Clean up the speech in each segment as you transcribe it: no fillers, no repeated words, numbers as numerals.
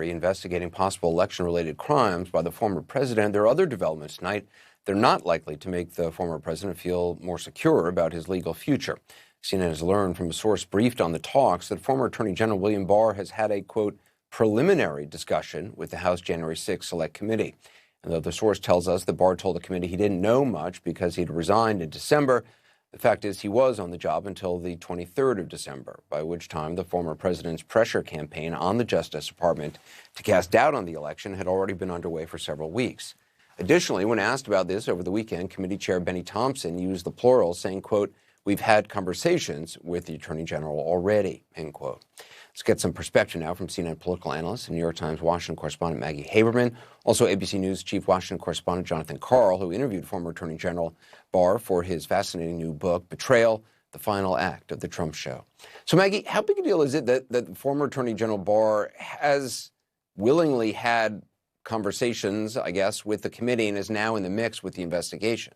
investigating possible election-related crimes by the former president. There are other developments tonight. They're not likely to make the former president feel more secure about his legal future. CNN has learned from a source briefed on the talks that former Attorney General William Barr has had a, quote, preliminary discussion with the House January 6 Select Committee. And though the source tells us that Barr told the committee he didn't know much because he'd resigned in December, the fact is he was on the job until the 23rd of December, by which time the former president's pressure campaign on the Justice Department to cast doubt on the election had already been underway for several weeks. Additionally, when asked about this over the weekend, Committee Chair Benny Thompson used the plural, saying, quote, "We've had conversations with the Attorney General already," end quote. Let's get some perspective now from CNN political analyst and New York Times Washington correspondent Maggie Haberman, also ABC News Chief Washington correspondent Jonathan Karl, who interviewed former Attorney General Barr for his fascinating new book, Betrayal, the Final Act of the Trump Show. So, Maggie, how big a deal is it that former Attorney General Barr has willingly had conversations, I guess, with the committee and is now in the mix with the investigation?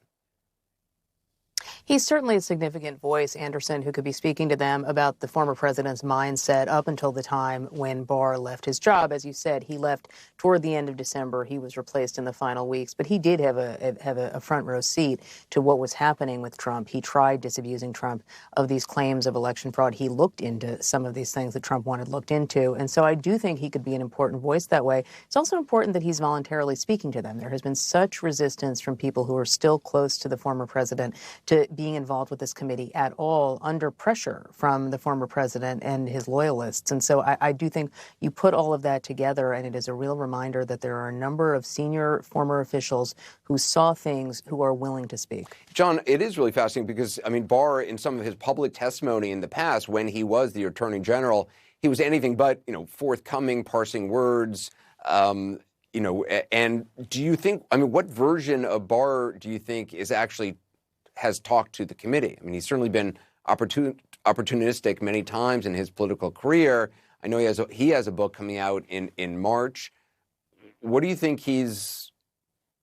He's certainly a significant voice, Anderson, who could be speaking to them about the former president's mindset up until the time when Barr left his job. As you said, he left toward the end of December. He was replaced in the final weeks, but he did have a front row seat to what was happening with Trump. He tried disabusing Trump of these claims of election fraud. He looked into some of these things that Trump wanted looked into. And so I do think he could be an important voice that way. It's also important that he's voluntarily speaking to them. There has been such resistance from people who are still close to the former president to being involved with this committee at all, under pressure from the former president and his loyalists. And so I do think you put all of that together, and it is a real reminder that there are a number of senior former officials who saw things who are willing to speak. John, it is really fascinating because, I mean, Barr, in some of his public testimony in the past, when he was the Attorney General, he was anything but, forthcoming, parsing words, and do you think, what version of Barr do you think is actually has talked to the committee? I mean, he's certainly been opportunistic many times in his political career. I know he has a book coming out in March. What do you think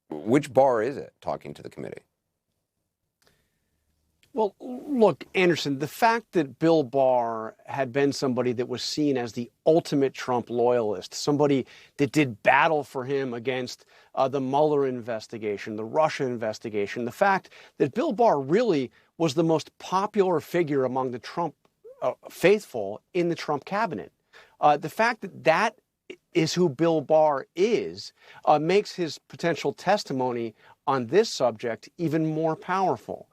which Barr is it talking to the committee? Well, look, Anderson, the fact that Bill Barr had been somebody that was seen as the ultimate Trump loyalist, somebody that did battle for him against the Mueller investigation, the Russia investigation, the fact that Bill Barr really was the most popular figure among the Trump faithful in the Trump cabinet. The fact that is who Bill Barr is makes his potential testimony on this subject even more powerful.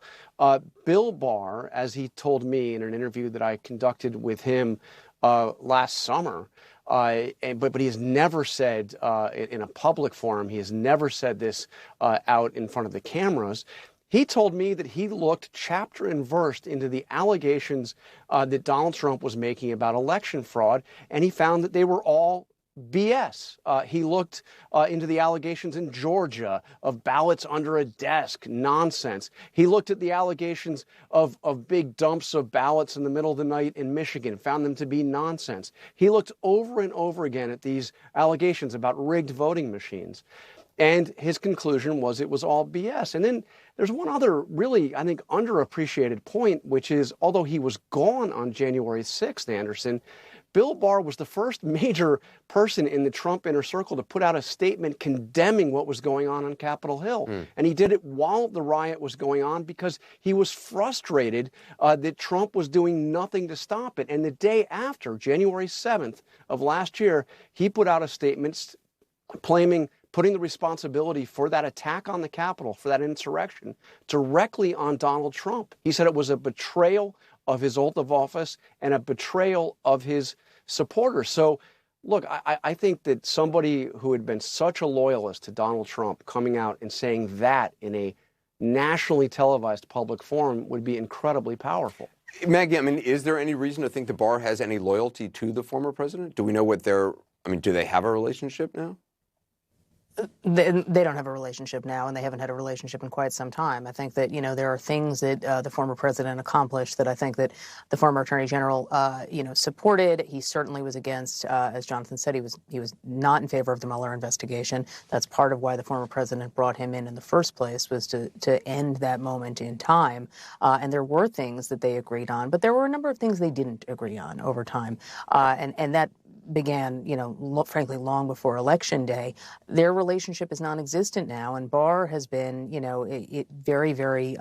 Bill Barr, as he told me in an interview that I conducted with him last summer, but he has never said in a public forum, he has never said this out in front of the cameras. He told me that he looked chapter and verse into the allegations that Donald Trump was making about election fraud, and he found that they were all BS. He looked into the allegations in Georgia of ballots under a desk, nonsense. He looked at the allegations of big dumps of ballots in the middle of the night in Michigan, found them to be nonsense. He looked over and over again at these allegations about rigged voting machines. And his conclusion was it was all BS. And then there's one other really, I think, underappreciated point, which is, although he was gone on January 6th, Anderson, Bill Barr was the first major person in the Trump inner circle to put out a statement condemning what was going on Capitol Hill. And he did it while the riot was going on because he was frustrated that Trump was doing nothing to stop it. And the day after, January 7th of last year, he put out a statement putting the responsibility for that attack on the Capitol, for that insurrection, directly on Donald Trump. He said it was a betrayal of his oath of office and a betrayal of his supporters. So, look, I think that somebody who had been such a loyalist to Donald Trump coming out and saying that in a nationally televised public forum would be incredibly powerful. Maggie, is there any reason to think that Barr has any loyalty to the former president? Do we know do they have a relationship now? They don't have a relationship now, and they haven't had a relationship in quite some time. I think that, there are things that the former president accomplished that I think that the former attorney general, supported. He certainly was against, as Jonathan said, he was not in favor of the Mueller investigation. That's part of why the former president brought him in the first place, was to end that moment in time. And there were things that they agreed on, but there were a number of things they didn't agree on over time. And that began, frankly, long before Election Day. Their relationship is non-existent now, and Barr has been, very, very,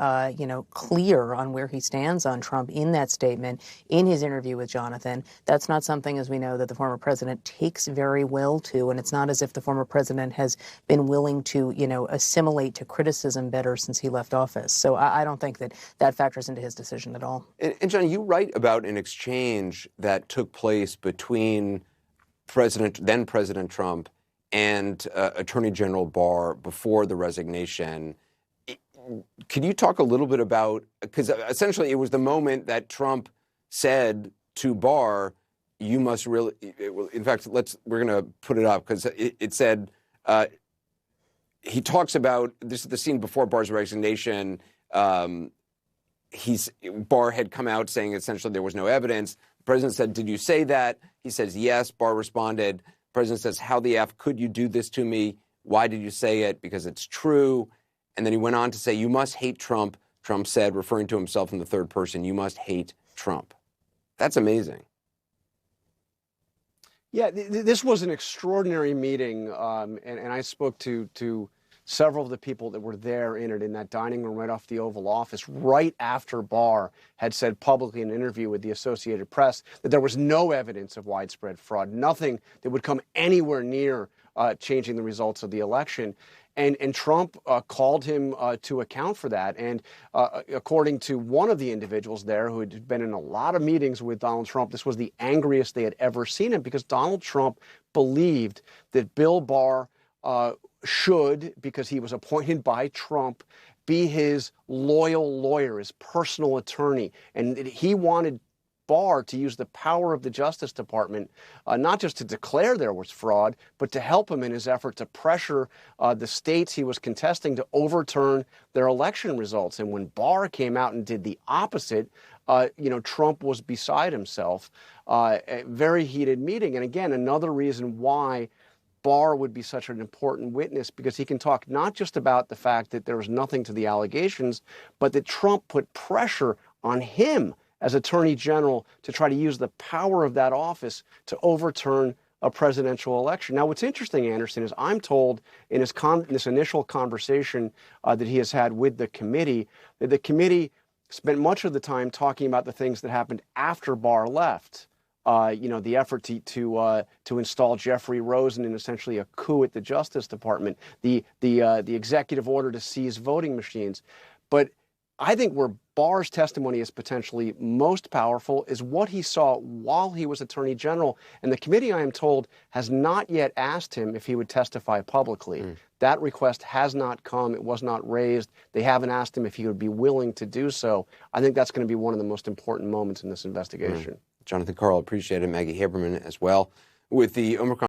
clear on where he stands on Trump in that statement, in his interview with Jonathan. That's not something, as we know, that the former president takes very well to, and it's not as if the former president has been willing to, assimilate to criticism better since he left office. So I don't think that factors into his decision at all. And John, you write about an exchange that took place between then President Trump and Attorney General Barr before the resignation. Could you talk a little bit about, because essentially it was the moment that Trump said to Barr, you must really, in fact, we're going to put it up because it said, he talks about, this is the scene before Barr's resignation. Barr had come out saying essentially there was no evidence. The president said, did you say that? He says, yes. Barr responded. The president says, how the F could you do this to me? Why did you say it? Because it's true. And then he went on to say, you must hate Trump. Trump said, referring to himself in the third person, you must hate Trump. That's amazing. Yeah, this was an extraordinary meeting, and I spoke to several of the people that were there in that dining room right off the Oval Office, right after Barr had said publicly in an interview with the Associated Press that there was no evidence of widespread fraud, nothing that would come anywhere near changing the results of the election. And Trump called him to account for that. And according to one of the individuals there who had been in a lot of meetings with Donald Trump, this was the angriest they had ever seen him because Donald Trump believed that Bill Barr should, because he was appointed by Trump, be his loyal lawyer, his personal attorney. And he wanted Barr to use the power of the Justice Department, not just to declare there was fraud, but to help him in his effort to pressure the states he was contesting to overturn their election results. And when Barr came out and did the opposite, Trump was beside himself. A very heated meeting. And again, another reason why Barr would be such an important witness, because he can talk not just about the fact that there was nothing to the allegations, but that Trump put pressure on him as Attorney General to try to use the power of that office to overturn a presidential election. Now, what's interesting, Anderson, is I'm told in this initial conversation that he has had with the committee, that the committee spent much of the time talking about the things that happened after Barr left. The effort to install Jeffrey Rosen in essentially a coup at the Justice Department, the executive order to seize voting machines. But I think where Barr's testimony is potentially most powerful is what he saw while he was Attorney General. And the committee, I am told, has not yet asked him if he would testify publicly. That request has not come. It was not raised. They haven't asked him if he would be willing to do so. I think that's going to be one of the most important moments in this investigation. Jonathan Karl, appreciate it. Maggie Haberman as well. With the Omicron